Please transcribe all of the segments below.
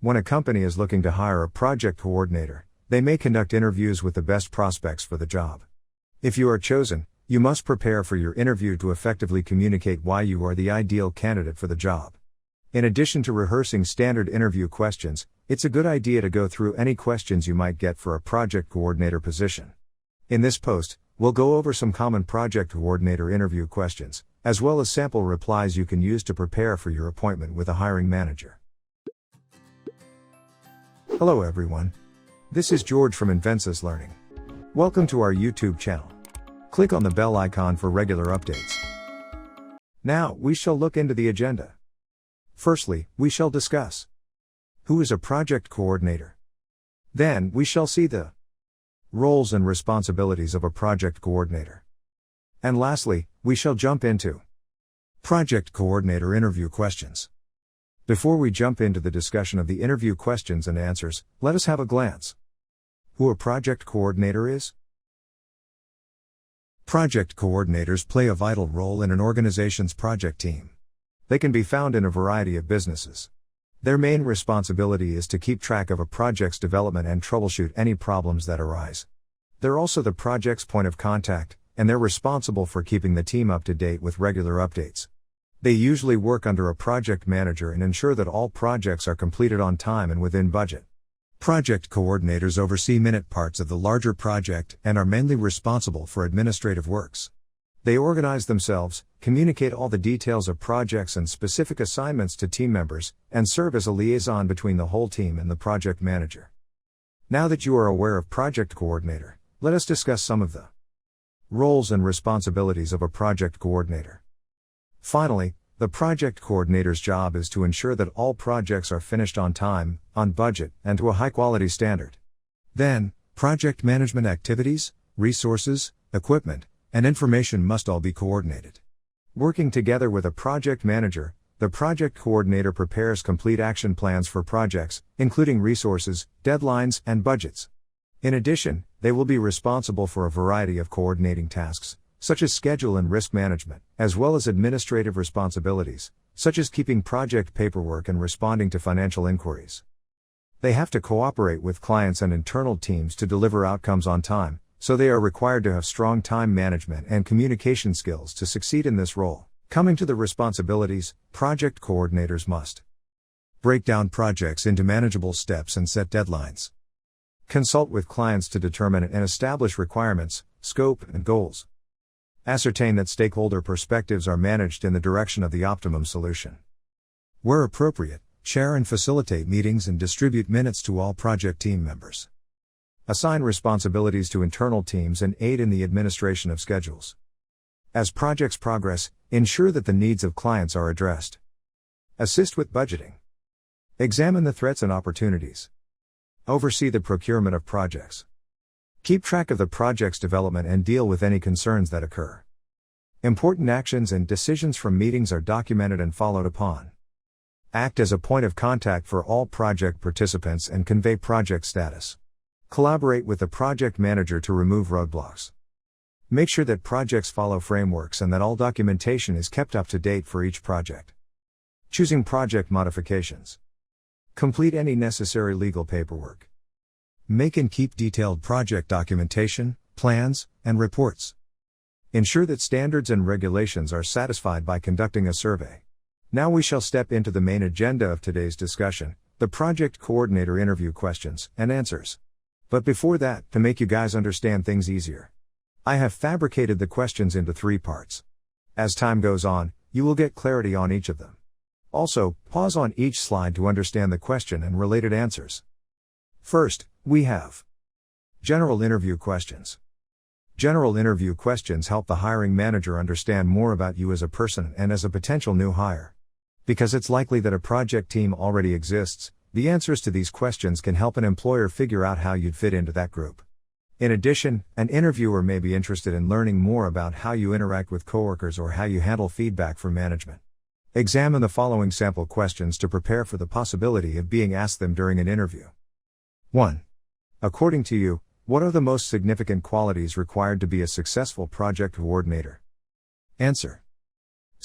When a company is looking to hire a project coordinator, they may conduct interviews with the best prospects for the job. If you are chosen, you must prepare for your interview to effectively communicate why you are the ideal candidate for the job. In addition to rehearsing standard interview questions, it's a good idea to go through any questions you might get for a project coordinator position. In this post, we'll go over some common project coordinator interview questions, as well as sample replies you can use to prepare for your appointment with a hiring manager. Hello everyone. This is George from Invensis Learning. Welcome to our YouTube channel. Click on the bell icon for regular updates. Now, we shall look into the agenda. Firstly, we shall discuss who is a project coordinator. Then, we shall see the roles and responsibilities of a project coordinator. And lastly, we shall jump into project coordinator interview questions. Before we jump into the discussion of the interview questions and answers, let us have a glance. Who a project coordinator is? Project coordinators play a vital role in an organization's project team. They can be found in a variety of businesses. Their main responsibility is to keep track of a project's development and troubleshoot any problems that arise. They're also the project's point of contact, and they're responsible for keeping the team up to date with regular updates. They usually work under a project manager and ensure that all projects are completed on time and within budget. Project coordinators oversee minute parts of the larger project and are mainly responsible for administrative works. They organize themselves, communicate all the details of projects and specific assignments to team members, and serve as a liaison between the whole team and the project manager. Now that you are aware of project coordinator, let us discuss some of the roles and responsibilities of a project coordinator. Finally, the project coordinator's job is to ensure that all projects are finished on time, on budget, and to a high-quality standard. Then, project management activities, resources, equipment, and information must all be coordinated. Working together with a project manager, the project coordinator prepares complete action plans for projects, including resources, deadlines, and budgets. In addition, they will be responsible for a variety of coordinating tasks, such as schedule and risk management, as well as administrative responsibilities, such as keeping project paperwork and responding to financial inquiries. They have to cooperate with clients and internal teams to deliver outcomes on time, so they are required to have strong time management and communication skills to succeed in this role. Coming to the responsibilities, project coordinators must break down projects into manageable steps and set deadlines. Consult with clients to determine and establish requirements, scope, and goals. Ascertain that stakeholder perspectives are managed in the direction of the optimum solution. Where appropriate, chair and facilitate meetings and distribute minutes to all project team members. Assign responsibilities to internal teams and aid in the administration of schedules. As projects progress, ensure that the needs of clients are addressed. Assist with budgeting. Examine the threats and opportunities. Oversee the procurement of projects. Keep track of the project's development and deal with any concerns that occur. Important actions and decisions from meetings are documented and followed upon. Act as a point of contact for all project participants and convey project status. Collaborate with the project manager to remove roadblocks. Make sure that projects follow frameworks and that all documentation is kept up to date for each project. Choosing project modifications. Complete any necessary legal paperwork. Make and keep detailed project documentation, plans, and reports. Ensure that standards and regulations are satisfied by conducting a survey. Now we shall step into the main agenda of today's discussion, the project coordinator interview questions and answers. But before that, to make you guys understand things easier, I have fabricated the questions into 3 parts. As time goes on, you will get clarity on each of them. Also, pause on each slide to understand the question and related answers. First, we have general interview questions. General interview questions help the hiring manager understand more about you as a person and as a potential new hire. Because it's likely that a project team already exists, the answers to these questions can help an employer figure out how you'd fit into that group. In addition, an interviewer may be interested in learning more about how you interact with coworkers or how you handle feedback from management. Examine the following sample questions to prepare for the possibility of being asked them during an interview. 1. According to you, what are the most significant qualities required to be a successful project coordinator? Answer.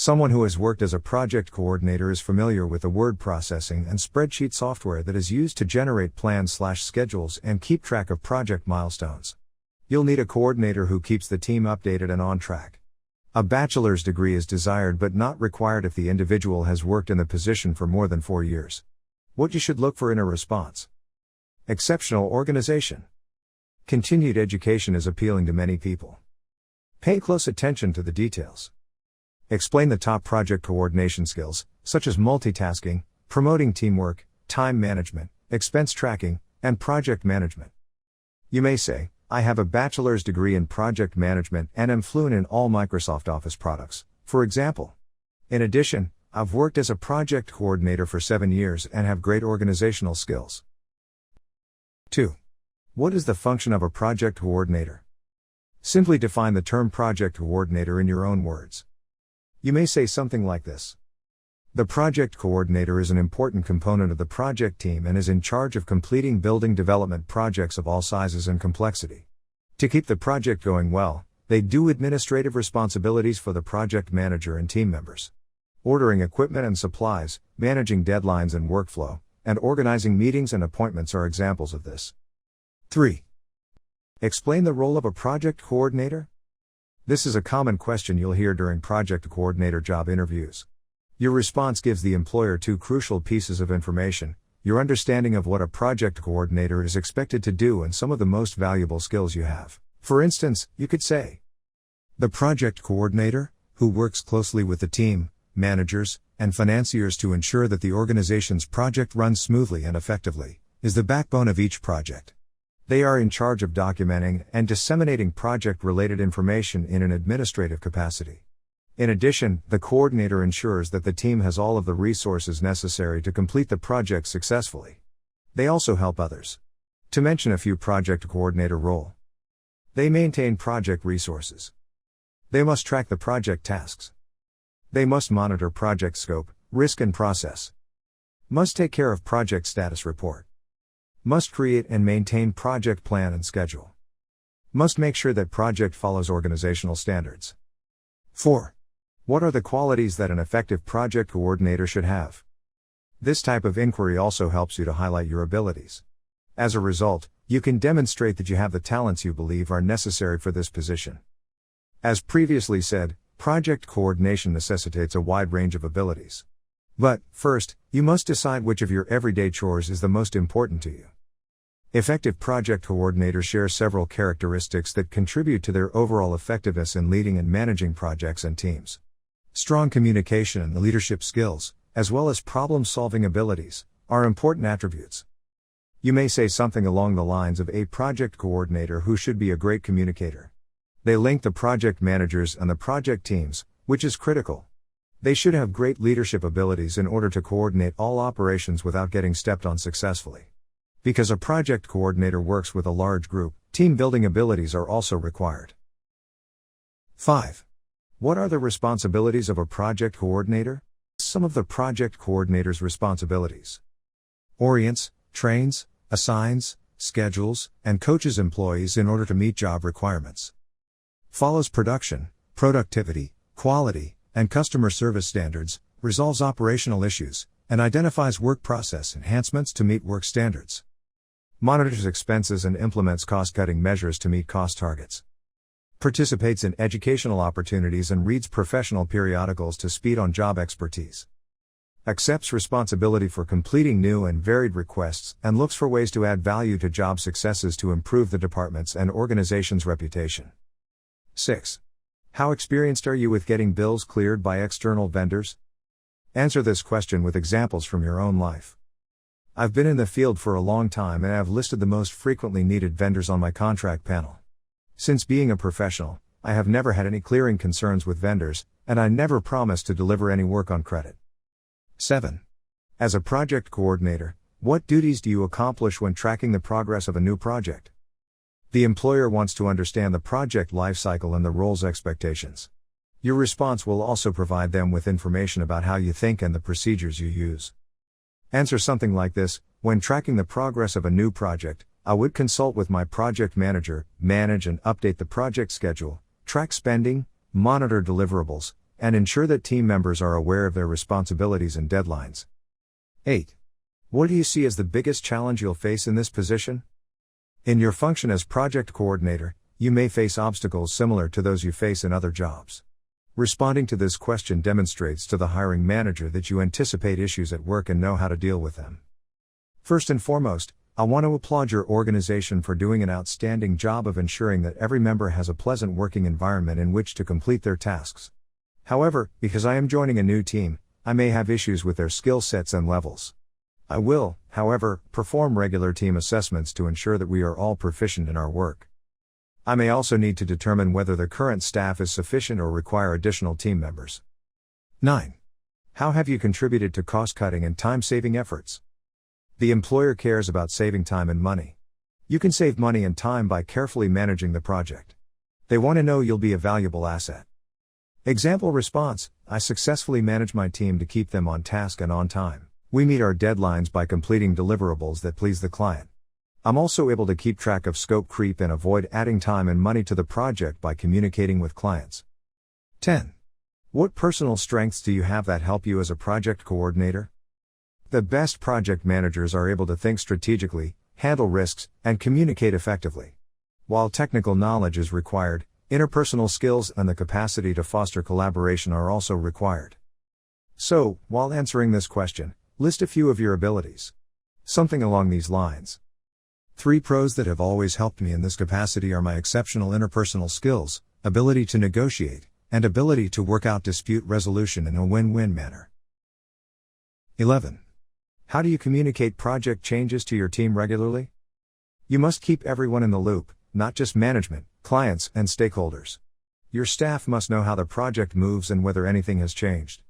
Someone who has worked as a project coordinator is familiar with the word processing and spreadsheet software that is used to generate plans/schedules and keep track of project milestones. You'll need a coordinator who keeps the team updated and on track. A bachelor's degree is desired but not required if the individual has worked in the position for more than 4 years. What you should look for in a response. Exceptional organization. Continued education is appealing to many people. Pay close attention to the details. Explain the top project coordination skills, such as multitasking, promoting teamwork, time management, expense tracking, and project management. You may say, I have a bachelor's degree in project management and am fluent in all Microsoft Office products, for example. In addition, I've worked as a project coordinator for 7 years and have great organizational skills. 2. What is the function of a project coordinator? Simply define the term project coordinator in your own words. You may say something like this. The project coordinator is an important component of the project team and is in charge of completing building development projects of all sizes and complexity. To keep the project going well, they do administrative responsibilities for the project manager and team members. Ordering equipment and supplies, managing deadlines and workflow, and organizing meetings and appointments are examples of this. 3. Explain the role of a project coordinator. This is a common question you'll hear during project coordinator job interviews. Your response gives the employer 2 crucial pieces of information: your understanding of what a project coordinator is expected to do and some of the most valuable skills you have. For instance, you could say, the project coordinator, who works closely with the team, managers, and financiers to ensure that the organization's project runs smoothly and effectively, is the backbone of each project. They are in charge of documenting and disseminating project-related information in an administrative capacity. In addition, the coordinator ensures that the team has all of the resources necessary to complete the project successfully. They also help others. To mention a few project coordinator role. They maintain project resources. They must track the project tasks. They must monitor project scope, risk and process. Must take care of project status report. Must create and maintain project plan and schedule. Must make sure that project follows organizational standards. 4. What are the qualities that an effective project coordinator should have? This type of inquiry also helps you to highlight your abilities. As a result, you can demonstrate that you have the talents you believe are necessary for this position. As previously said, project coordination necessitates a wide range of abilities. But, first, you must decide which of your everyday chores is the most important to you. Effective project coordinators share several characteristics that contribute to their overall effectiveness in leading and managing projects and teams. Strong communication and leadership skills, as well as problem-solving abilities, are important attributes. You may say something along the lines of a project coordinator who should be a great communicator. They link the project managers and the project teams, which is critical. They should have great leadership abilities in order to coordinate all operations without getting stepped on successfully. Because a project coordinator works with a large group, team building abilities are also required. 5. What are the responsibilities of a project coordinator? Some of the project coordinator's responsibilities. Orients, trains, assigns, schedules, and coaches employees in order to meet job requirements. Follows production, productivity, quality, and customer service standards, resolves operational issues, and identifies work process enhancements to meet work standards. Monitors expenses and implements cost-cutting measures to meet cost targets. Participates in educational opportunities and reads professional periodicals to speed on job expertise. Accepts responsibility for completing new and varied requests and looks for ways to add value to job successes to improve the department's and organization's reputation. 6. How experienced are you with getting bills cleared by external vendors? Answer this question with examples from your own life. I've been in the field for a long time and have listed the most frequently needed vendors on my contract panel. Since being a professional, I have never had any clearing concerns with vendors, and I never promised to deliver any work on credit. 7. As a project coordinator, what duties do you accomplish when tracking the progress of a new project? The employer wants to understand the project lifecycle and the role's expectations. Your response will also provide them with information about how you think and the procedures you use. Answer something like this: when tracking the progress of a new project, I would consult with my project manager, manage and update the project schedule, track spending, monitor deliverables, and ensure that team members are aware of their responsibilities and deadlines. 8. What do you see as the biggest challenge you'll face in this position? In your function as project coordinator, you may face obstacles similar to those you face in other jobs. Responding to this question demonstrates to the hiring manager that you anticipate issues at work and know how to deal with them. First and foremost, I want to applaud your organization for doing an outstanding job of ensuring that every member has a pleasant working environment in which to complete their tasks. However, because I am joining a new team, I may have issues with their skill sets and levels. I will, however, perform regular team assessments to ensure that we are all proficient in our work. I may also need to determine whether the current staff is sufficient or require additional team members. 9. How have you contributed to cost-cutting and time-saving efforts? The employer cares about saving time and money. You can save money and time by carefully managing the project. They want to know you'll be a valuable asset. Example response: I successfully manage my team to keep them on task and on time. We meet our deadlines by completing deliverables that please the client. I'm also able to keep track of scope creep and avoid adding time and money to the project by communicating with clients. 10. What personal strengths do you have that help you as a project coordinator? The best project managers are able to think strategically, handle risks, and communicate effectively. While technical knowledge is required, interpersonal skills and the capacity to foster collaboration are also required. So, while answering this question, list a few of your abilities. Something along these lines. 3 pros that have always helped me in this capacity are my exceptional interpersonal skills, ability to negotiate, and ability to work out dispute resolution in a win-win manner. 11. How do you communicate project changes to your team regularly? You must keep everyone in the loop, not just management, clients, and stakeholders. Your staff must know how the project moves and whether anything has changed.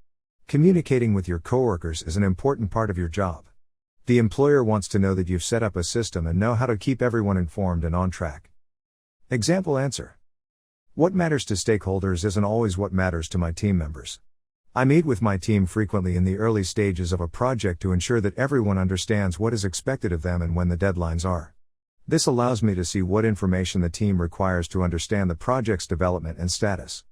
Communicating with your coworkers is an important part of your job. The employer wants to know that you've set up a system and know how to keep everyone informed and on track. Example answer: what matters to stakeholders isn't always what matters to my team members. I meet with my team frequently in the early stages of a project to ensure that everyone understands what is expected of them and when the deadlines are. This allows me to see what information the team requires to understand the project's development and status.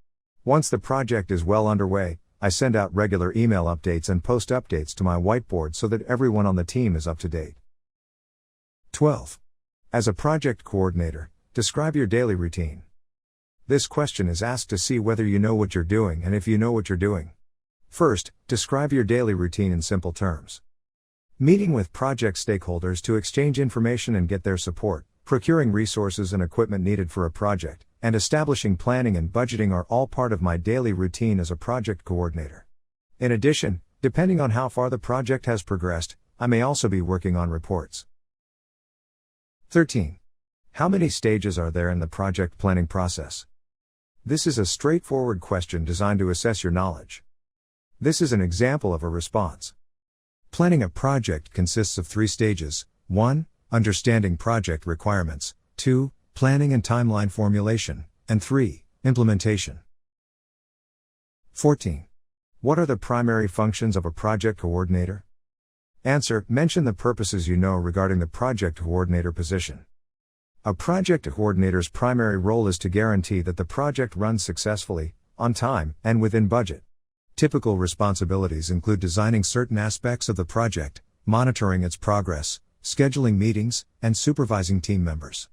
Once the project is well underway, I send out regular email updates and post updates to my whiteboard so that everyone on the team is up to date. 12. As a project coordinator, describe your daily routine. This question is asked to see whether you know what you're doing and if you know what you're doing. First, describe your daily routine in simple terms. Meeting with project stakeholders to exchange information and get their support, procuring resources and equipment needed for a project, and establishing planning and budgeting are all part of my daily routine as a project coordinator. In addition, depending on how far the project has progressed, I may also be working on reports. 13. How many stages are there in the project planning process? This is a straightforward question designed to assess your knowledge. This is an example of a response. Planning a project consists of 3 stages: 1. Understanding project requirements, 2. Planning and timeline formulation, and 3. Implementation. 14. What are the primary functions of a project coordinator? Answer: mention the purposes you know regarding the project coordinator position. A project coordinator's primary role is to guarantee that the project runs successfully, on time, and within budget. Typical responsibilities include designing certain aspects of the project, monitoring its progress, scheduling meetings, and supervising team members.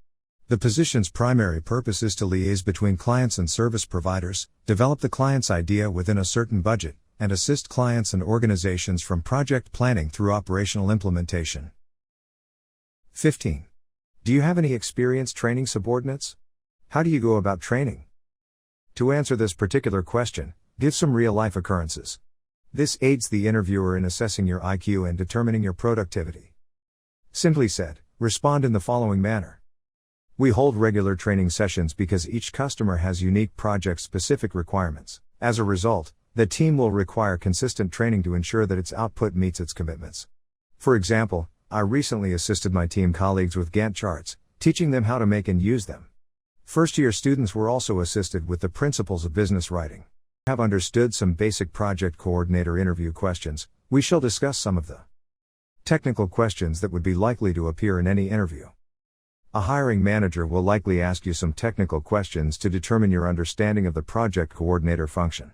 The position's primary purpose is to liaise between clients and service providers, develop the client's idea within a certain budget, and assist clients and organizations from project planning through operational implementation. 15. Do you have any experience training subordinates? How do you go about training? To answer this particular question, give some real-life occurrences. This aids the interviewer in assessing your IQ and determining your productivity. Simply said, respond in the following manner. We hold regular training sessions because each customer has unique project-specific requirements. As a result, the team will require consistent training to ensure that its output meets its commitments. For example, I recently assisted my team colleagues with Gantt charts, teaching them how to make and use them. First-year students were also assisted with the principles of business writing. Have understood some basic project coordinator interview questions. We shall discuss some of the technical questions that would be likely to appear in any interview. A hiring manager will likely ask you some technical questions to determine your understanding of the project coordinator function.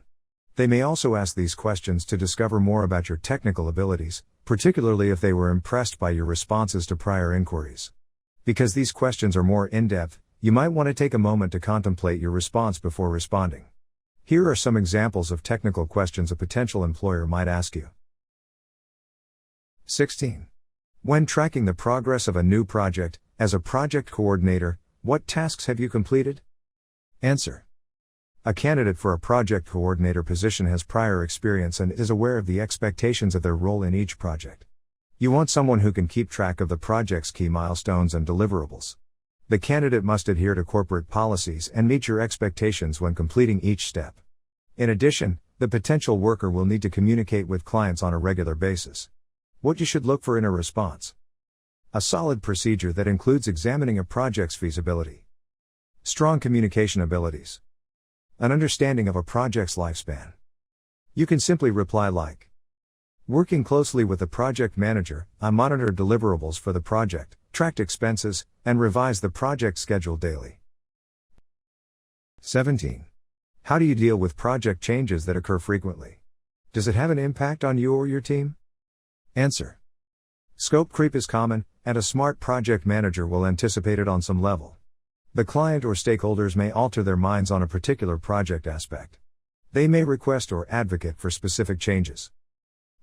They may also ask these questions to discover more about your technical abilities, particularly if they were impressed by your responses to prior inquiries. Because these questions are more in-depth, you might want to take a moment to contemplate your response before responding. Here are some examples of technical questions a potential employer might ask you. 16. When tracking the progress of a new project, as a project coordinator, what tasks have you completed? Answer. A candidate for a project coordinator position has prior experience and is aware of the expectations of their role in each project. You want someone who can keep track of the project's key milestones and deliverables. The candidate must adhere to corporate policies and meet your expectations when completing each step. In addition, the potential worker will need to communicate with clients on a regular basis. What you should look for in a response. A solid procedure that includes examining a project's feasibility. Strong communication abilities. An understanding of a project's lifespan. You can simply reply like, working closely with the project manager, I monitored deliverables for the project, tracked expenses, and revised the project schedule daily. 17. How do you deal with project changes that occur frequently? Does it have an impact on you or your team? Answer. Scope creep is common, and a smart project manager will anticipate it on some level. The client or stakeholders may alter their minds on a particular project aspect. They may request or advocate for specific changes.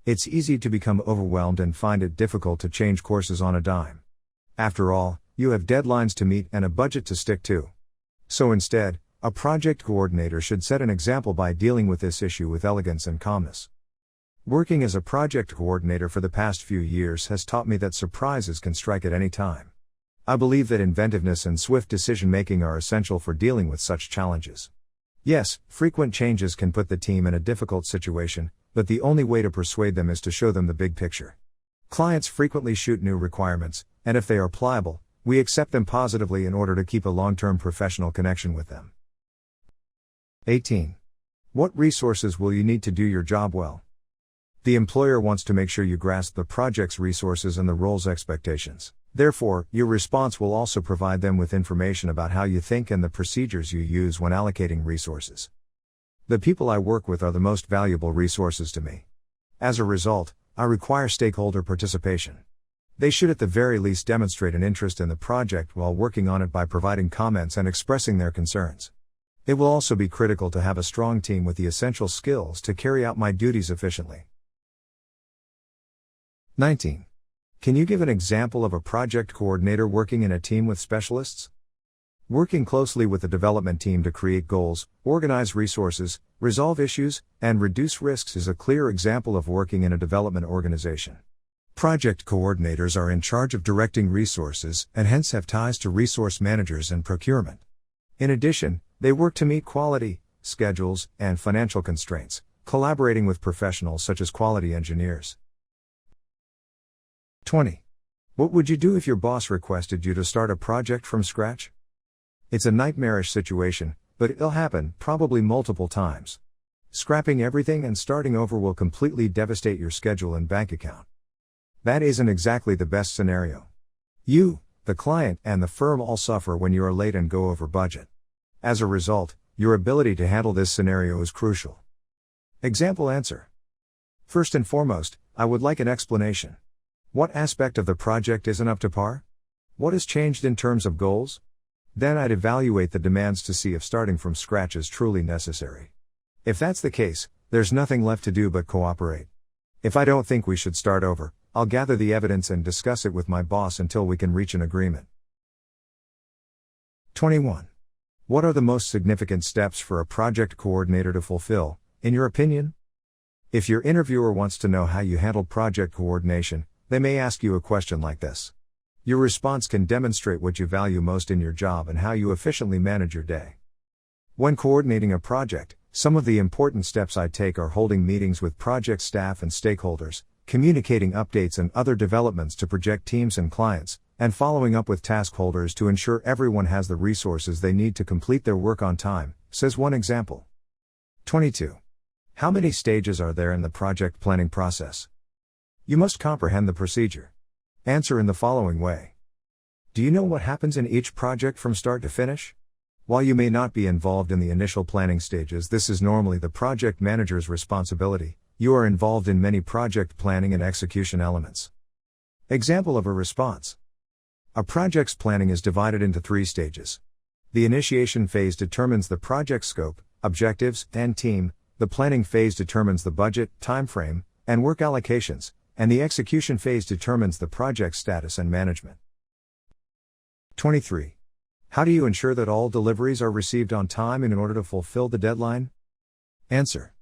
It's easy to become overwhelmed and find it difficult to change courses on a dime. After all, you have deadlines to meet and a budget to stick to. So instead, a project coordinator should set an example by dealing with this issue with elegance and calmness. Working as a project coordinator for the past few years has taught me that surprises can strike at any time. I believe that inventiveness and swift decision-making are essential for dealing with such challenges. Yes, frequent changes can put the team in a difficult situation, but the only way to persuade them is to show them the big picture. Clients frequently shoot new requirements, and if they are pliable, we accept them positively in order to keep a long-term professional connection with them. 18. What resources will you need to do your job well? The employer wants to make sure you grasp the project's resources and the role's expectations. Therefore, your response will also provide them with information about how you think and the procedures you use when allocating resources. The people I work with are the most valuable resources to me. As a result, I require stakeholder participation. They should at the very least demonstrate an interest in the project while working on it by providing comments and expressing their concerns. It will also be critical to have a strong team with the essential skills to carry out my duties efficiently. 19. Can you give an example of a project coordinator working in a team with specialists? Working closely with the development team to create goals, organize resources, resolve issues, and reduce risks is a clear example of working in a development organization. Project coordinators are in charge of directing resources and hence have ties to resource managers and procurement. In addition, they work to meet quality, schedules, and financial constraints, collaborating with professionals such as quality engineers. 20. What would you do if your boss requested you to start a project from scratch? It's a nightmarish situation, but it'll happen, probably multiple times. Scrapping everything and starting over will completely devastate your schedule and bank account. That isn't exactly the best scenario. You, the client, and the firm all suffer when you are late and go over budget. As a result, your ability to handle this scenario is crucial. Example answer. First and foremost, I would like an explanation. What aspect of the project isn't up to par? What has changed in terms of goals? Then I'd evaluate the demands to see if starting from scratch is truly necessary. If that's the case, there's nothing left to do but cooperate. If I don't think we should start over, I'll gather the evidence and discuss it with my boss until we can reach an agreement. 21. What are the most significant steps for a project coordinator to fulfill, in your opinion? If your interviewer wants to know how you handle project coordination, they may ask you a question like this. Your response can demonstrate what you value most in your job and how you efficiently manage your day. When coordinating a project, some of the important steps I take are holding meetings with project staff and stakeholders, communicating updates and other developments to project teams and clients, and following up with task holders to ensure everyone has the resources they need to complete their work on time, says one example. 22. How many stages are there in the project planning process? You must comprehend the procedure. Answer in the following way. Do you know what happens in each project from start to finish? While you may not be involved in the initial planning stages, this is normally the project manager's responsibility. You are involved in many project planning and execution elements. Example of a response. A project's planning is divided into 3 stages. The initiation phase determines the project scope, objectives, and team. The planning phase determines the budget, timeframe, and work allocations, and the execution phase determines the project status and management. 23. How do you ensure that all deliveries are received on time and in order to fulfill the deadline? Answer.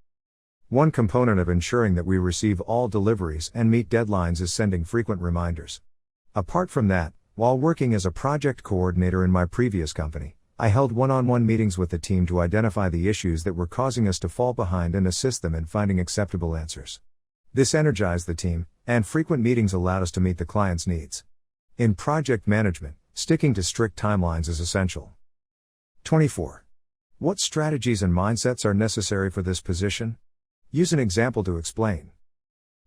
One component of ensuring that we receive all deliveries and meet deadlines is sending frequent reminders. Apart from that, while working as a project coordinator in my previous company, I held one-on-one meetings with the team to identify the issues that were causing us to fall behind and assist them in finding acceptable answers. This energized the team, and frequent meetings allowed us to meet the client's needs. In project management, sticking to strict timelines is essential. 24. What strategies and mindsets are necessary for this position? Use an example to explain.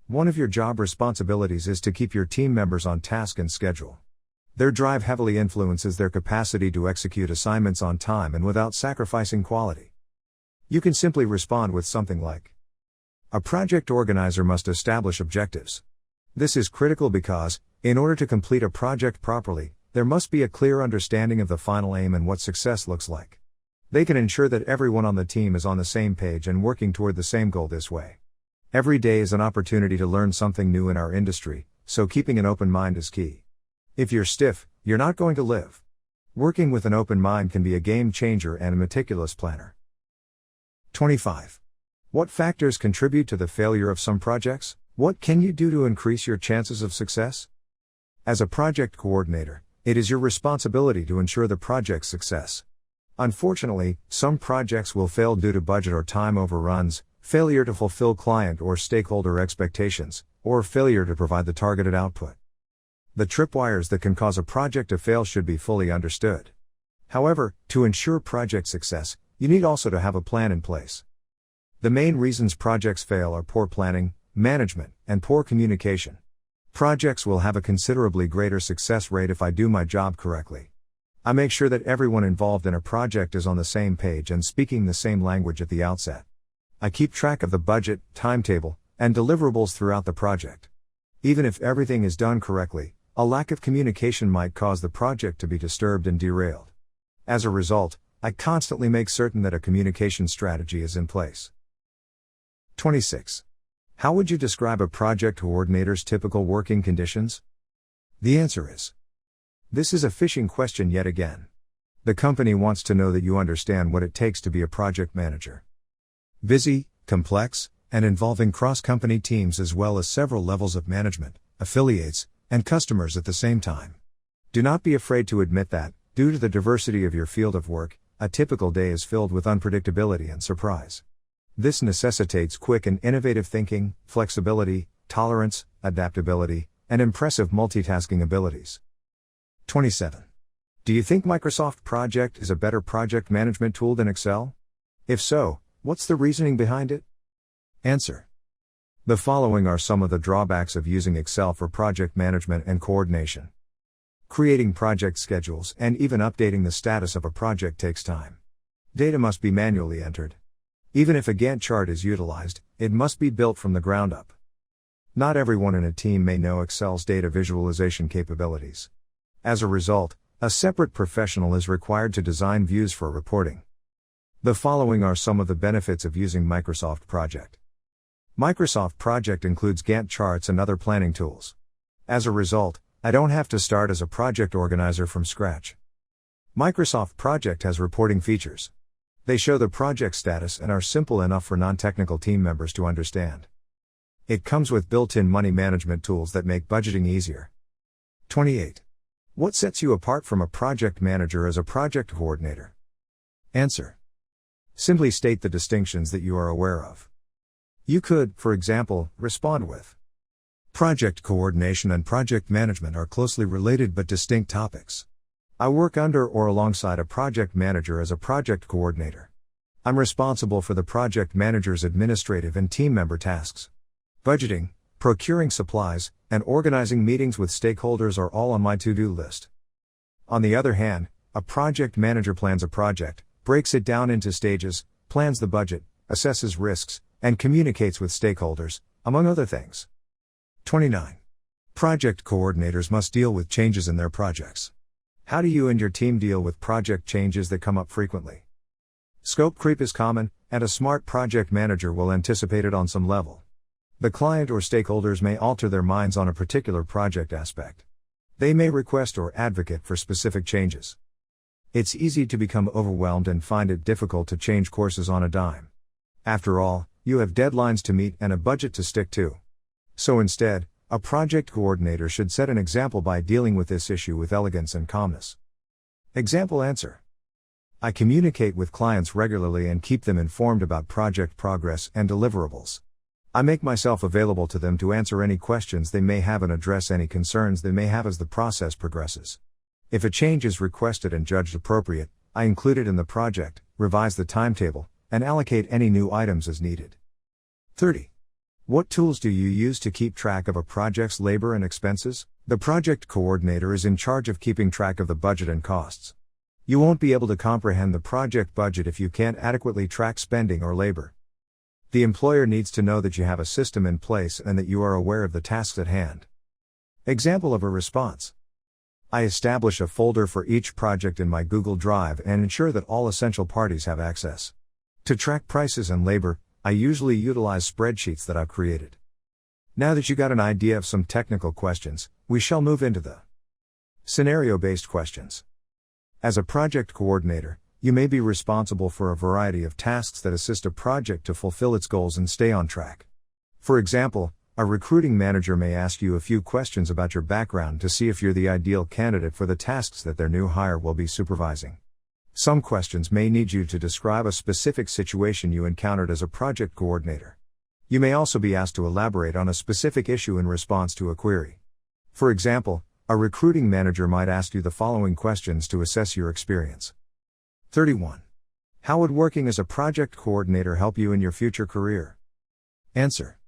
One of your job responsibilities is to keep your team members on task and schedule. Their drive heavily influences their capacity to execute assignments on time and without sacrificing quality. You can simply respond with something like, a project organizer must establish objectives. This is critical because, in order to complete a project properly, there must be a clear understanding of the final aim and what success looks like. They can ensure that everyone on the team is on the same page and working toward the same goal this way. Every day is an opportunity to learn something new in our industry, so keeping an open mind is key. If you're stiff, you're not going to live. Working with an open mind can be a game changer and a meticulous planner. 25. What factors contribute to the failure of some projects? What can you do to increase your chances of success? As a project coordinator, it is your responsibility to ensure the project's success. Unfortunately, some projects will fail due to budget or time overruns, failure to fulfill client or stakeholder expectations, or failure to provide the targeted output. The tripwires that can cause a project to fail should be fully understood. However, to ensure project success, you need also to have a plan in place. The main reasons projects fail are poor planning, management, and poor communication. Projects will have a considerably greater success rate if I do my job correctly. I make sure that everyone involved in a project is on the same page and speaking the same language at the outset. I keep track of the budget, timetable, and deliverables throughout the project. Even if everything is done correctly, a lack of communication might cause the project to be disturbed and derailed. As a result, I constantly make certain that a communication strategy is in place. 26. How would you describe a project coordinator's typical working conditions? The answer is, this is a fishing question yet again. The company wants to know that you understand what it takes to be a project manager. Busy, complex, and involving cross-company teams as well as several levels of management, affiliates, and customers at the same time. Do not be afraid to admit that, due to the diversity of your field of work, a typical day is filled with unpredictability and surprise. This necessitates quick and innovative thinking, flexibility, tolerance, adaptability, and impressive multitasking abilities. 27. Do you think Microsoft Project is a better project management tool than Excel? If so, what's the reasoning behind it? Answer. The following are some of the drawbacks of using Excel for project management and coordination. Creating project schedules and even updating the status of a project takes time. Data must be manually entered. Even if a Gantt chart is utilized, it must be built from the ground up. Not everyone in a team may know Excel's data visualization capabilities. As a result, a separate professional is required to design views for reporting. The following are some of the benefits of using Microsoft Project. Microsoft Project includes Gantt charts and other planning tools. As a result, I don't have to start as a project organizer from scratch. Microsoft Project has reporting features. They show the project status and are simple enough for non-technical team members to understand. It comes with built-in money management tools that make budgeting easier. 28. What sets you apart from a project manager as a project coordinator? Answer. Simply state the distinctions that you are aware of. You could, for example, respond with, project coordination and project management are closely related but distinct topics. I work under or alongside a project manager as a project coordinator. I'm responsible for the project manager's administrative and team member tasks. Budgeting, procuring supplies, and organizing meetings with stakeholders are all on my to-do list. On the other hand, A project manager plans a project, breaks it down into stages, plans the budget, assesses risks, and communicates with stakeholders, among other things. 29. Project coordinators must deal with changes in their projects. How do you and your team deal with project changes that come up frequently? Scope creep is common, and a smart project manager will anticipate it on some level. The client or stakeholders may alter their minds on a particular project aspect. They may request or advocate for specific changes. It's easy to become overwhelmed and find it difficult to change courses on a dime. After all, you have deadlines to meet and a budget to stick to. So instead, a project coordinator should set an example by dealing with this issue with elegance and calmness. Example answer. I communicate with clients regularly and keep them informed about project progress and deliverables. I make myself available to them to answer any questions they may have and address any concerns they may have as the process progresses. If a change is requested and judged appropriate, I include it in the project, revise the timetable, and allocate any new items as needed. 30. What tools do you use to keep track of a project's labor and expenses? The project coordinator is in charge of keeping track of the budget and costs. You won't be able to comprehend the project budget if you can't adequately track spending or labor. The employer needs to know that you have a system in place and that you are aware of the tasks at hand. Example of a response. I establish a folder for each project in my Google Drive and ensure that all essential parties have access. To track prices and labor, I usually utilize spreadsheets that I've created. Now that you got an idea of some technical questions, we shall move into the scenario-based questions. As a project coordinator, you may be responsible for a variety of tasks that assist a project to fulfill its goals and stay on track. For example, a recruiting manager may ask you a few questions about your background to see if you're the ideal candidate for the tasks that their new hire will be supervising. Some questions may need you to describe a specific situation you encountered as a project coordinator. You may also be asked to elaborate on a specific issue in response to a query. For example, a recruiting manager might ask you the following questions to assess your experience. 31. How would working as a project coordinator help you in your future career? Answer.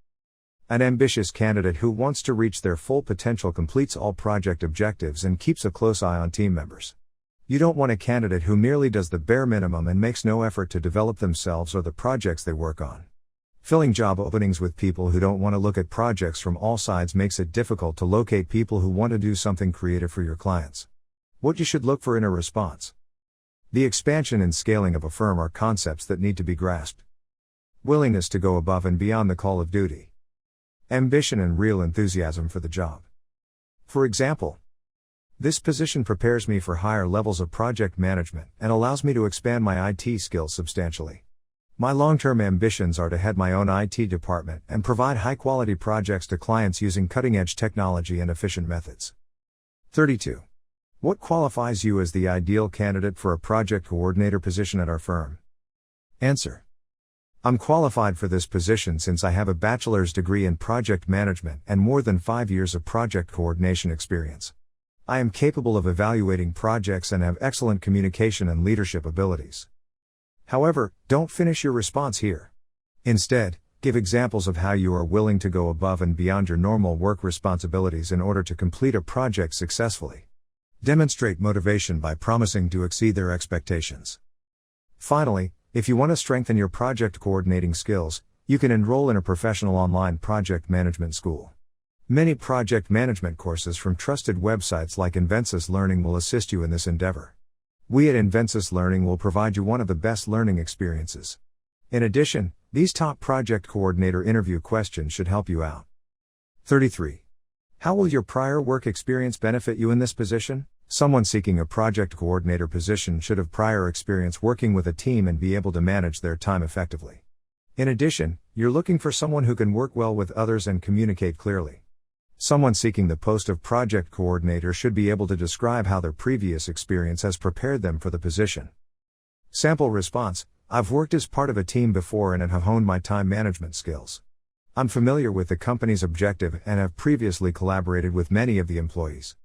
An ambitious candidate who wants to reach their full potential completes all project objectives and keeps a close eye on team members. You don't want a candidate who merely does the bare minimum and makes no effort to develop themselves or the projects they work on. Filling job openings with people who don't want to look at projects from all sides makes it difficult to locate people who want to do something creative for your clients. What you should look for in a response. The expansion and scaling of a firm are concepts that need to be grasped. Willingness to go above and beyond the call of duty. Ambition and real enthusiasm for the job. For example, this position prepares me for higher levels of project management and allows me to expand my IT skills substantially. My long-term ambitions are to head my own IT department and provide high-quality projects to clients using cutting-edge technology and efficient methods. 32. What qualifies you as the ideal candidate for a project coordinator position at our firm? Answer. I'm qualified for this position since I have a bachelor's degree in project management and more than 5 years of project coordination experience. I am capable of evaluating projects and have excellent communication and leadership abilities. However, don't finish your response here. Instead, give examples of how you are willing to go above and beyond your normal work responsibilities in order to complete a project successfully. Demonstrate motivation by promising to exceed their expectations. Finally, if you want to strengthen your project coordinating skills, you can enroll in a professional online project management school. Many project management courses from trusted websites like Invensis Learning will assist you in this endeavor. We at Invensis Learning will provide you one of the best learning experiences. In addition, these top project coordinator interview questions should help you out. 33. How will your prior work experience benefit you in this position? Someone seeking a project coordinator position should have prior experience working with a team and be able to manage their time effectively. In addition, you're looking for someone who can work well with others and communicate clearly. Someone seeking the post of project coordinator should be able to describe how their previous experience has prepared them for the position. Sample response: I've worked as part of a team before and have honed my time management skills. I'm familiar with the company's objective and have previously collaborated with many of the employees.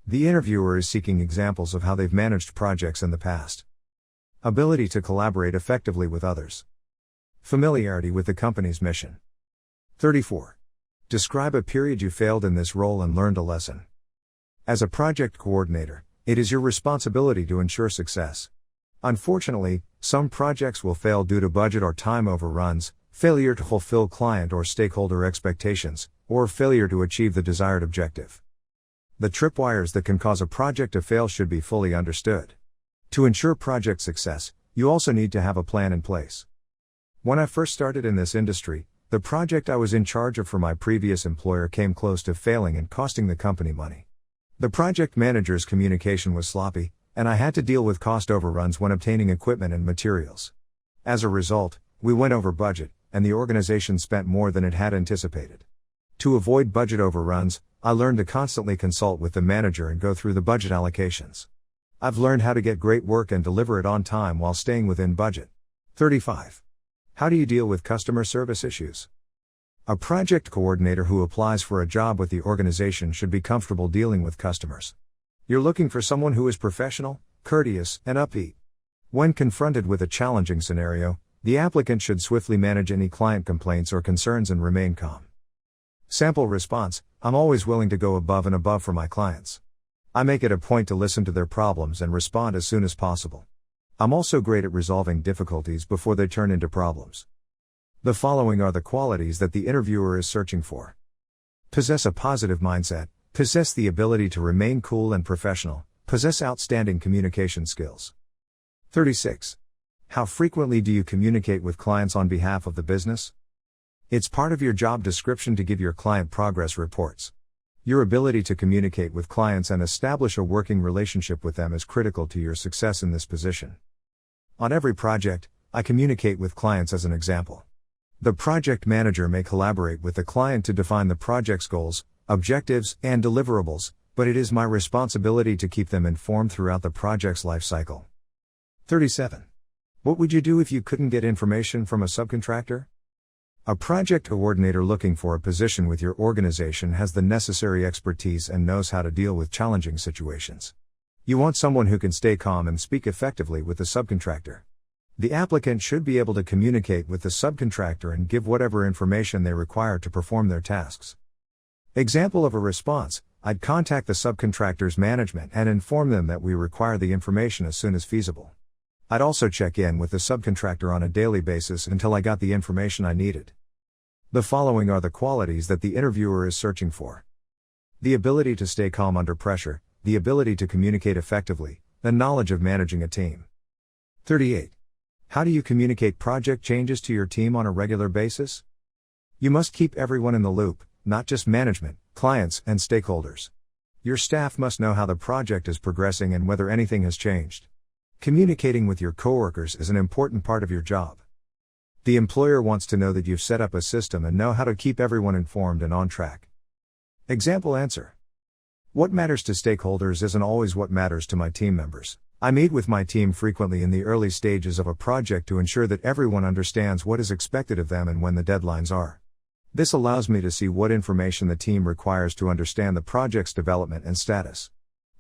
The interviewer is seeking examples of how they've managed projects in the past. Ability to collaborate effectively with others. Familiarity with the company's mission. 34. Describe a period you failed in this role and learned a lesson. As a project coordinator, It is your responsibility to ensure success. Unfortunately, some projects will fail due to budget or time overruns, failure to fulfill client or stakeholder expectations, or failure to achieve the desired objective. The tripwires that can cause a project to fail should be fully understood. To ensure project success, you also need to have a plan in place. When I first started in this industry, the project I was in charge of for my previous employer came close to failing and costing the company money. The project manager's communication was sloppy, and I had to deal with cost overruns when obtaining equipment and materials. As a result, we went over budget, and the organization spent more than it had anticipated. To avoid budget overruns, I learned to constantly consult with the manager and go through the budget allocations. I've learned how to get great work and deliver it on time while staying within budget. 35. How do you deal with customer service issues? A project coordinator who applies for a job with the organization should be comfortable dealing with customers. You're looking for someone who is professional, courteous, and upbeat. When confronted with a challenging scenario, the applicant should swiftly manage any client complaints or concerns and remain calm. Sample response: I'm always willing to go above and above for my clients. I make it a point to listen to their problems and respond as soon as possible. I'm also great at resolving difficulties before they turn into problems. The following are the qualities that the interviewer is searching for. Possess a positive mindset, possess the ability to remain cool and professional, possess outstanding communication skills. 36. How frequently do you communicate with clients on behalf of the business? It's part of your job description to give your client progress reports. Your ability to communicate with clients and establish a working relationship with them is critical to your success in this position. On every project, I communicate with clients as an example. The project manager may collaborate with the client to define the project's goals, objectives, and deliverables, but it is my responsibility to keep them informed throughout the project's life cycle. 37. What would you do if you couldn't get information from a subcontractor? A project coordinator looking for a position with your organization has the necessary expertise and knows how to deal with challenging situations. You want someone who can stay calm and speak effectively with the subcontractor. The applicant should be able to communicate with the subcontractor and give whatever information they require to perform their tasks. Example of a response: I'd contact the subcontractor's management and inform them that we require the information as soon as feasible. I'd also check in with the subcontractor on a daily basis until I got the information I needed. The following are the qualities that the interviewer is searching for. The ability to stay calm under pressure, the ability to communicate effectively, the knowledge of managing a team. 38. How do you communicate project changes to your team on a regular basis? You must keep everyone in the loop, not just management, clients, and stakeholders. Your staff must know how the project is progressing and whether anything has changed. Communicating with your coworkers is an important part of your job. The employer wants to know that you've set up a system and know how to keep everyone informed and on track. Example answer: what matters to stakeholders isn't always what matters to my team members. I meet with my team frequently in the early stages of a project to ensure that everyone understands what is expected of them and when the deadlines are. This allows me to see what information the team requires to understand the project's development and status.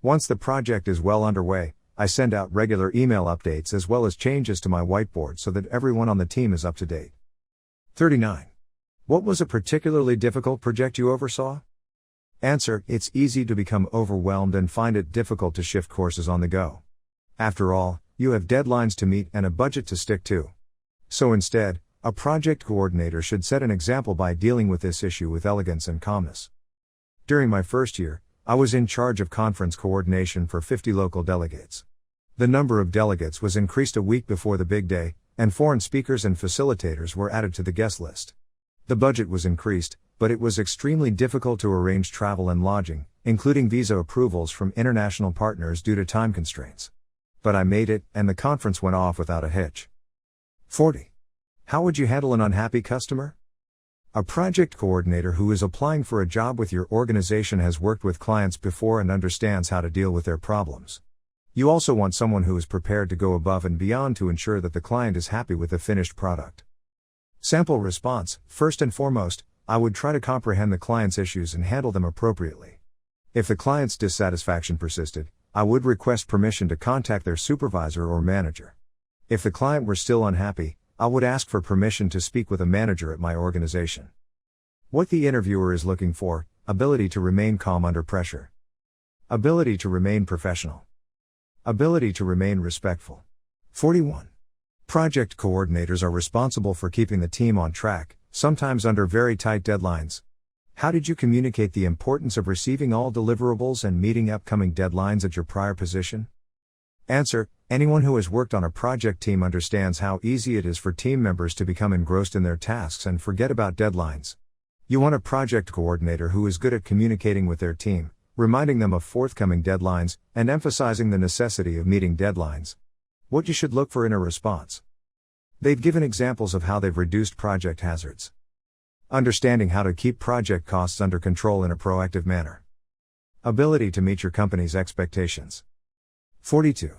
Once the project is well underway, I send out regular email updates as well as changes to my whiteboard so that everyone on the team is up to date. 39. What was a particularly difficult project you oversaw? Answer: it's easy to become overwhelmed and find it difficult to shift courses on the go. After all, you have deadlines to meet and a budget to stick to. So instead, a project coordinator should set an example by dealing with this issue with elegance and calmness. During my first year, I was in charge of conference coordination for 50 local delegates. The number of delegates was increased a week before the big day, and foreign speakers and facilitators were added to the guest list. The budget was increased, but it was extremely difficult to arrange travel and lodging, including visa approvals from international partners due to time constraints. But I made it, and the conference went off without a hitch. 40. How would you handle an unhappy customer? A project coordinator who is applying for a job with your organization has worked with clients before and understands how to deal with their problems. You also want someone who is prepared to go above and beyond to ensure that the client is happy with the finished product. Sample response: first and foremost, I would try to comprehend the client's issues and handle them appropriately. If the client's dissatisfaction persisted, I would request permission to contact their supervisor or manager. If the client were still unhappy, I would ask for permission to speak with a manager at my organization. What the interviewer is looking for: ability to remain calm under pressure. Ability to remain professional. Ability to remain respectful. 41. Project coordinators are responsible for keeping the team on track, sometimes under very tight deadlines. How did you communicate the importance of receiving all deliverables and meeting upcoming deadlines at your prior position? Answer: anyone who has worked on a project team understands how easy it is for team members to become engrossed in their tasks and forget about deadlines. You want a project coordinator who is good at communicating with their team, reminding them of forthcoming deadlines, and emphasizing the necessity of meeting deadlines. What you should look for in a response. They've given examples of how they've reduced project hazards. Understanding how to keep project costs under control in a proactive manner. Ability to meet your company's expectations. 42.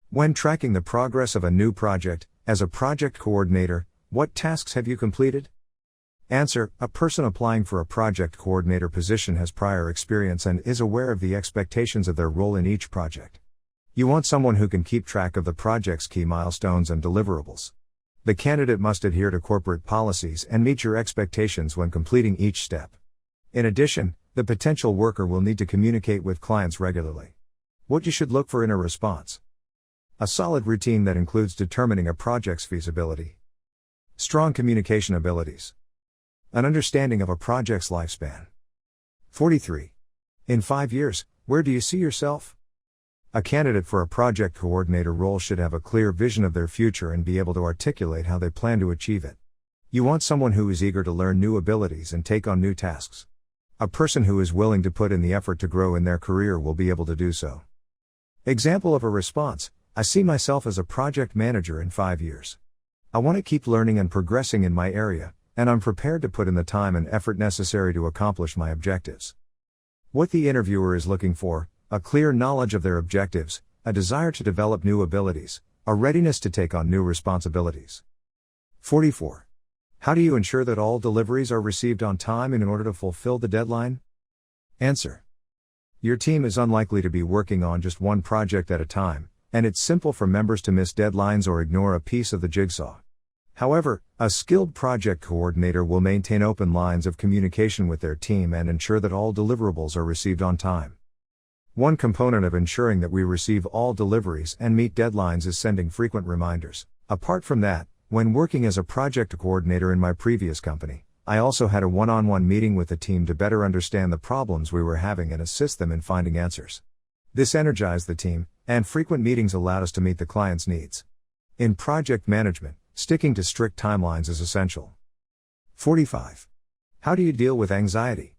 When tracking the progress of a new project, as a project coordinator, what tasks have you completed? Answer: a person applying for a project coordinator position has prior experience and is aware of the expectations of their role in each project. You want someone who can keep track of the project's key milestones and deliverables. The candidate must adhere to corporate policies and meet your expectations when completing each step. In addition, the potential worker will need to communicate with clients regularly. What you should look for in a response. A solid routine that includes determining a project's feasibility. Strong communication abilities. An understanding of a project's lifespan. 43. In 5 years, where do you see yourself? A candidate for a project coordinator role should have a clear vision of their future and be able to articulate how they plan to achieve it. You want someone who is eager to learn new abilities and take on new tasks. A person who is willing to put in the effort to grow in their career will be able to do so. Example of a response: I see myself as a project manager in 5 years. I want to keep learning and progressing in my area, and I'm prepared to put in the time and effort necessary to accomplish my objectives. What the interviewer is looking for: a clear knowledge of their objectives, a desire to develop new abilities, a readiness to take on new responsibilities. 44. How do you ensure that all deliveries are received on time and in order to fulfill the deadline? Answer: your team is unlikely to be working on just one project at a time, and it's simple for members to miss deadlines or ignore a piece of the jigsaw. However, a skilled project coordinator will maintain open lines of communication with their team and ensure that all deliverables are received on time. One component of ensuring that we receive all deliveries and meet deadlines is sending frequent reminders. Apart from that, when working as a project coordinator in my previous company, I also had a one-on-one meeting with the team to better understand the problems we were having and assist them in finding answers. This energized the team, and frequent meetings allowed us to meet the client's needs. In project management, sticking to strict timelines is essential. 45. How do you deal with anxiety?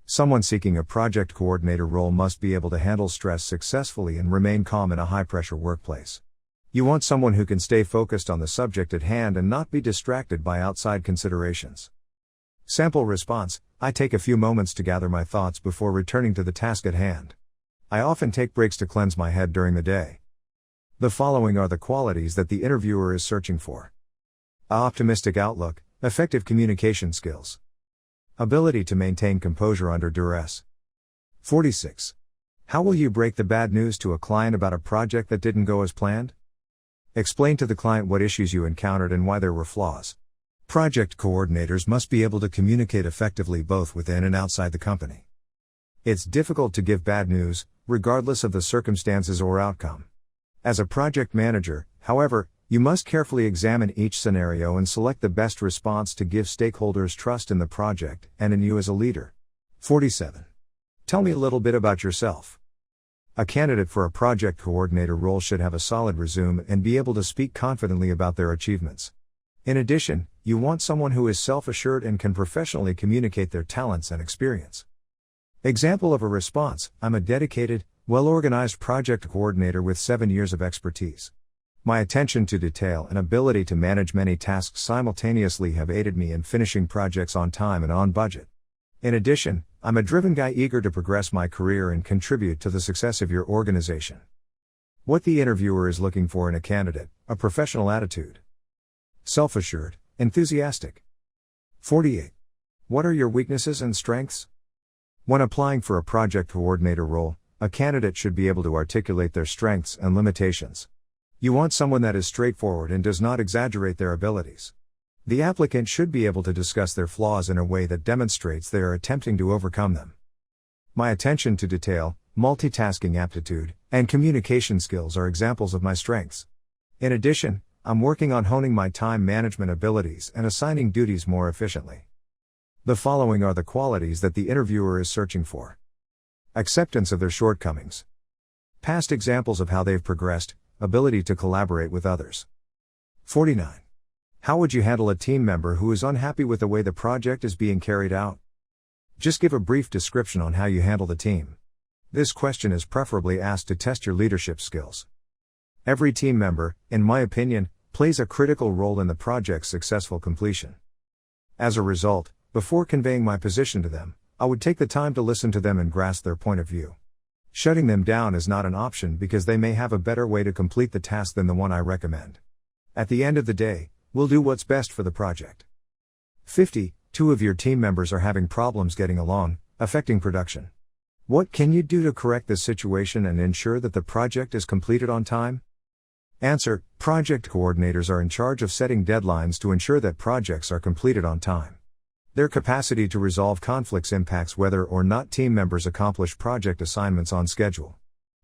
Someone seeking a project coordinator role must be able to handle stress successfully and remain calm in a high-pressure workplace. You want someone who can stay focused on the subject at hand and not be distracted by outside considerations. Sample response: I take a few moments to gather my thoughts before returning to the task at hand. I often take breaks to cleanse my head during the day. The following are the qualities that the interviewer is searching for. An optimistic outlook, effective communication skills. Ability to maintain composure under duress. 46. How will you break the bad news to a client about a project that didn't go as planned? Explain to the client what issues you encountered and why there were flaws. Project coordinators must be able to communicate effectively both within and outside the company. It's difficult to give bad news, regardless of the circumstances or outcome. As a project manager, however, you must carefully examine each scenario and select the best response to give stakeholders trust in the project and in you as a leader. 47. Tell me a little bit about yourself. A candidate for a project coordinator role should have a solid resume and be able to speak confidently about their achievements. In addition, you want someone who is self-assured and can professionally communicate their talents and experience. Example of a response: I'm a dedicated, well-organized project coordinator with 7 years of expertise. My attention to detail and ability to manage many tasks simultaneously have aided me in finishing projects on time and on budget. In addition, I'm a driven guy eager to progress my career and contribute to the success of your organization. What the interviewer is looking for in a candidate: a professional attitude. Self-assured, enthusiastic. 48. What are your weaknesses and strengths? When applying for a project coordinator role, a candidate should be able to articulate their strengths and limitations. You want someone that is straightforward and does not exaggerate their abilities. The applicant should be able to discuss their flaws in a way that demonstrates they are attempting to overcome them. My attention to detail, multitasking aptitude, and communication skills are examples of my strengths. In addition, I'm working on honing my time management abilities and assigning duties more efficiently. The following are the qualities that the interviewer is searching for: acceptance of their shortcomings, past examples of how they've progressed, ability to collaborate with others. 49. How would you handle a team member who is unhappy with the way the project is being carried out? Just give a brief description on how you handle the team. This question is preferably asked to test your leadership skills. Every team member, in my opinion, plays a critical role in the project's successful completion. As a result, before conveying my position to them, I would take the time to listen to them and grasp their point of view. Shutting them down is not an option because they may have a better way to complete the task than the one I recommend. At the end of the day, we'll do what's best for the project. 50. Two of your team members are having problems getting along, affecting production. What can you do to correct this situation and ensure that the project is completed on time? Answer: project coordinators are in charge of setting deadlines to ensure that projects are completed on time. Their capacity to resolve conflicts impacts whether or not team members accomplish project assignments on schedule.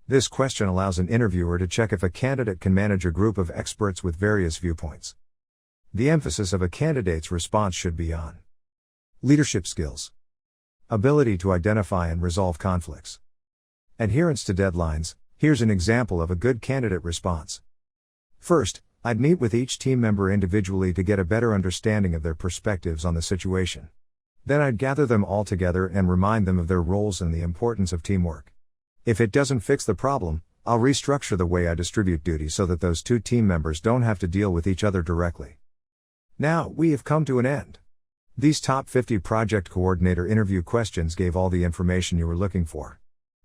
This question allows an interviewer to check if a candidate can manage a group of experts with various viewpoints. The emphasis of a candidate's response should be on leadership skills, ability to identify and resolve conflicts, adherence to deadlines. Here's an example of a good candidate response. First, I'd meet with each team member individually to get a better understanding of their perspectives on the situation. Then I'd gather them all together and remind them of their roles and the importance of teamwork. If it doesn't fix the problem, I'll restructure the way I distribute duties so that those two team members don't have to deal with each other directly. Now, we have come to an end. These top 50 project coordinator interview questions gave all the information you were looking for.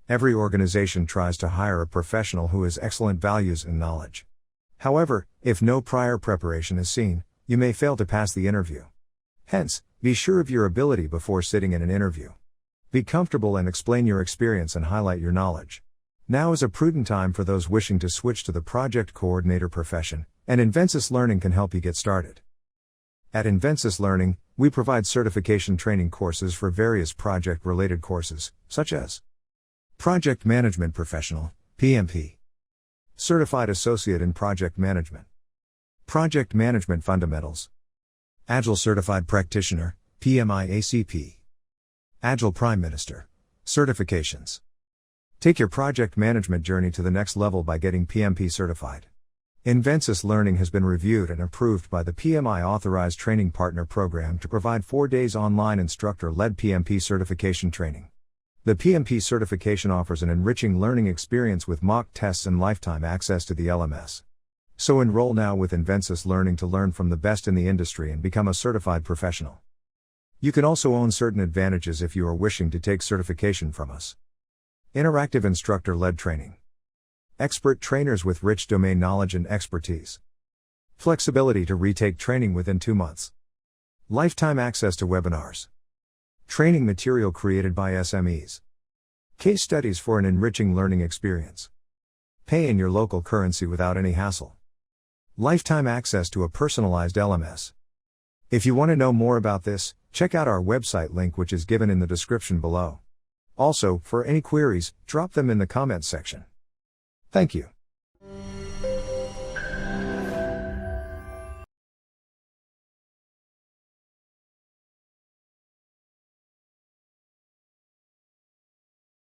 Every organization tries to hire a professional who has excellent values and knowledge. However, if no prior preparation is seen, you may fail to pass the interview. Hence, be sure of your ability before sitting in an interview. Be comfortable and explain your experience and highlight your knowledge. Now is a prudent time for those wishing to switch to the project coordinator profession, and Invensis Learning can help you get started. At Invensis Learning, we provide certification training courses for various project-related courses, such as Project Management Professional, PMP, Certified Associate in Project Management, Project Management Fundamentals, Agile Certified Practitioner, PMI-ACP, Agile Prime Minister, certifications. Take your project management journey to the next level by getting PMP certified. Invensis Learning has been reviewed and approved by the PMI Authorized Training Partner Program to provide 4 days online instructor-led PMP certification training. The PMP certification offers an enriching learning experience with mock tests and lifetime access to the LMS. So enroll now with Invensis Learning to learn from the best in the industry and become a certified professional. You can also own certain advantages if you are wishing to take certification from us. Interactive instructor-led training. Expert trainers with rich domain knowledge and expertise. Flexibility to retake training within 2 months. Lifetime access to webinars. Training material created by SMEs. Case studies for an enriching learning experience. Pay in your local currency without any hassle. Lifetime access to a personalized LMS. If you want to know more about this, check out our website link, which is given in the description below. Also, for any queries, drop them in the comments section. Thank you.